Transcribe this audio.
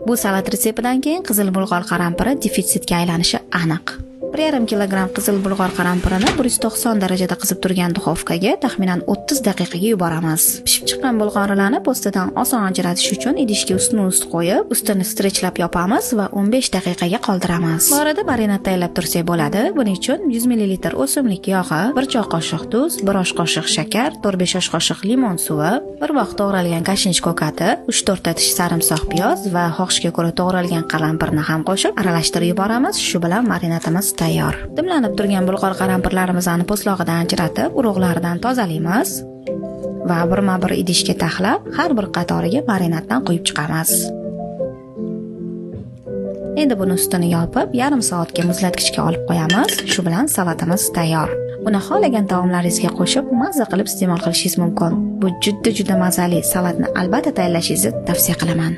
Bu salat retseptidan keyin qizil bulg'or qarampiri defitsitga aylanishi aniq. 1,5 kilogramm qizil bulg'or qarampirini 190 darajada qizib turgan duxovkaga taxminan 30 daqiqaga yuboramiz. Pishib chiqqan bulg'orlarni po'stidan oson ajratish uchun idishga ustma-ust qo'yib, ustini strechlab yopamiz va 15 daqiqaga qoldiramiz. Bu orada marinad tayyorlab tursak bo'ladi. Buning uchun 100 ml o'simlik yog'i, 1 choy qoshiq tuz, 1 osh qoshiq shakar, 4-5 osh qoshiq limon suvi, 1 bog' to'g'ralgan kashinch ko'kati, 3-4 ta tish sarimsoq piyoz va xohishga ko'ra to'g'ralgan qalampirni ham qo'shib aralashtirib yuboramiz. Shu bilan marinadimiz tayyor. Dimlanib turgan bulg'or qarampirlarimizni po'stlog'idan ajratib, urug'laridan tozalaymiz va birma-bir idishga taxlab, har bir qatoriga marinaddan quyib chiqamiz. Endi buni ustini yopib, yarim soatga muzlatgichga olib qo'yamiz. Shu bilan salatimiz tayyor. Uni xohlagan taomlaringizga qo'shib, mazza qilib iste'mol qilishingiz mumkin. Bu juda mazali salatni albatta tayyorlashingizni tavsiya qilaman.